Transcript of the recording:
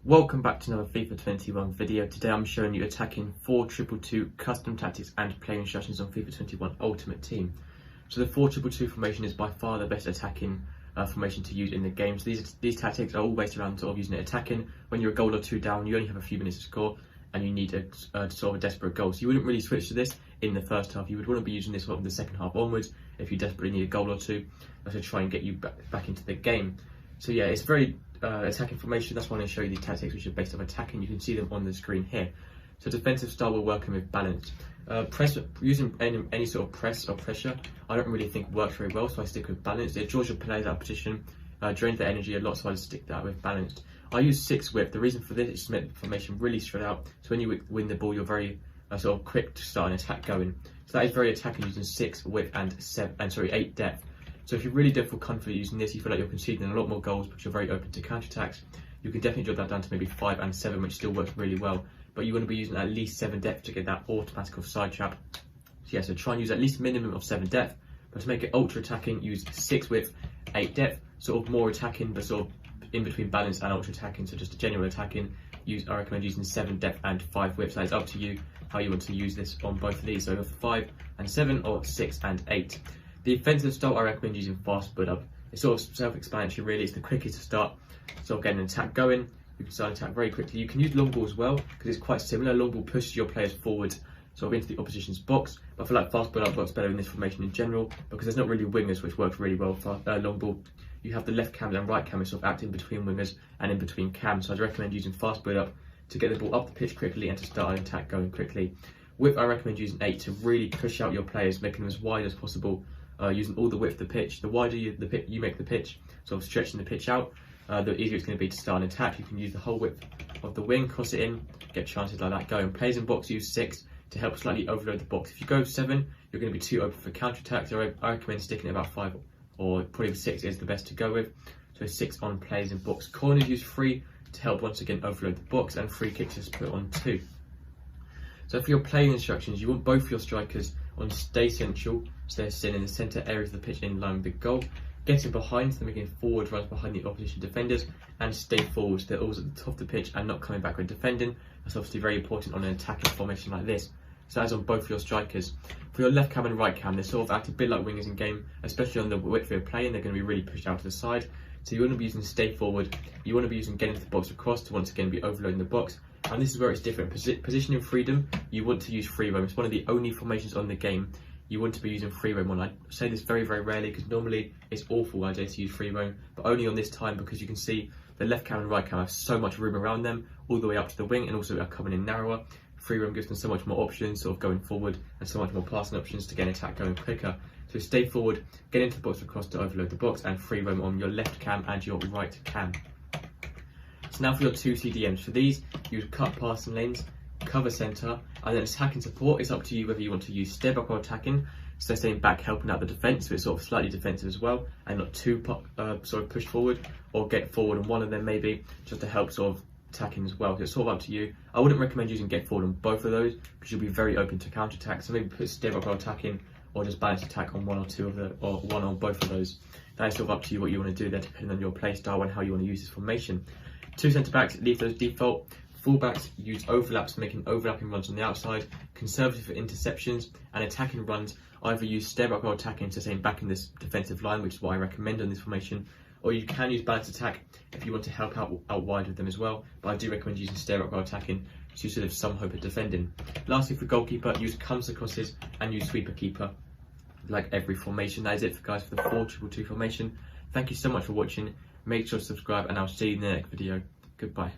Welcome back to another FIFA 21 video. Today I'm showing you attacking 4-2-2 custom tactics and play instructions on FIFA 21 Ultimate Team. So the 4-2-2 formation is by far the best attacking formation to use in the game. So these tactics are all based around sort of using it attacking. When you're a goal or two down, you only have a few minutes to score and you need a sort of a desperate goal. So you wouldn't really switch to this in the first half. You would want to be using this sort of the second half onwards if you desperately need a goal or two to try and get you back into the game. So yeah, it's very attacking formation. That's why I'm going to show you these tactics which are based on attacking. You can see them on the screen here. So defensive style will work with balance. Using any sort of press or pressure, I don't really think works very well, so I stick with balance. It draws your players out of position, drains their energy a lot, so I stick that with balanced. I use 6 whip. The reason for this is to make the formation really spread out. So when you win the ball, you're very sort of quick to start an attack going. So that is very attacking, using 6 whip and 8 depth. So if you really don't feel comfortable using this, you feel like you're conceding a lot more goals, but you're very open to counter-attacks, you can definitely drop that down to maybe 5 and 7, which still works really well. But you want to be using at least 7 depth to get that automatic offside trap. So yeah, so try and use at least a minimum of 7 depth. But to make it ultra attacking, use 6 width, 8 depth, sort of more attacking, but sort of in between balance and ultra attacking. So just a general attacking, I recommend using 7 depth and 5 width. So it's up to you how you want to use this on both of these. So 5 and 7 or 6 and 8. The offensive style, I recommend using fast build up. It's sort of self-explanatory really. It's the quickest to start sort of getting an attack going. You can start an attack very quickly. You can use long ball as well because it's quite similar. Long ball pushes your players forward sort of into the opposition's box. But I feel like fast build up works better in this formation in general because there's not really wingers, which works really well for long ball. You have the left cam and right cam sort of acting between wingers and in between cams. So I'd recommend using fast build up to get the ball up the pitch quickly and to start an attack going quickly. Width, I recommend using 8 to really push out your players, making them as wide as possible. Using all the width of the pitch. The wider you make the pitch, sort of stretching the pitch out, the easier it's going to be to start an attack. You can use the whole width of the wing, cross it in, get chances like that going. Players in box use 6 to help slightly overload the box. If you go 7, you're going to be too open for counter attacks. So I recommend sticking at about 5 or probably 6 is the best to go with. So 6 on players in box. Corners use 3 to help once again overload the box, and free kicks is put on 2. So for your playing instructions, you want both your strikers on stay central, so they're sitting in the centre areas of the pitch in line with the goal, getting behind, so they're making forward runs behind the opposition defenders, and stay forward, so they're always at the top of the pitch and not coming back when defending. That's obviously very important on an attacking formation like this. So that's on both your strikers. For your left cam and right cam, they sort of act a bit like wingers in game, especially on the width they're playing. They're going to be really pushed out to the side. So you want to be using stay forward, you want to be using getting to the box across to once again be overloading the box. And this is where it's different. Positioning freedom, you want to use free roam. It's one of the only formations on the game you want to be using free roam on. I say this very, very rarely because normally it's awful idea to use free roam, but only on this time because you can see the left cam and right cam have so much room around them, all the way up to the wing, and also are coming in narrower. Free roam gives them so much more options, sort of going forward, and so much more passing options to get an attack going quicker. So stay forward, get into the box across to overload the box, and free roam on your left cam and your right cam. So now for your 2 CDMs. For these, use cut passing lanes, cover centre, and then attacking support. It's up to you whether you want to use stay back or attacking. So staying back, helping out the defence, so it's sort of slightly defensive as well, and not too sort of push forward, or get forward on one of them maybe, just to help sort of attacking as well. So it's sort of up to you. I wouldn't recommend using get forward on both of those because you'll be very open to counter attack. So maybe put stay back or attacking, or just balance attack on one or two of the, or one on both of those. That is sort of up to you what you want to do there, depending on your play style and how you want to use this formation. 2 centre backs, leave those default. Fullbacks, use overlaps, making overlapping runs on the outside. Conservative for interceptions, and attacking runs, either use stay back or attacking to stay back in this defensive line, which is what I recommend on this formation. Or you can use balance attack if you want to help out wide with them as well. But I do recommend using stay back or attacking so you still have some hope of defending. Lastly, for goalkeeper, use comes crosses and use sweeper keeper. Like every formation. That is it for guys for the 4-2-2 formation. Thank you so much for watching. Make sure to subscribe, and I'll see you in the next video. Goodbye.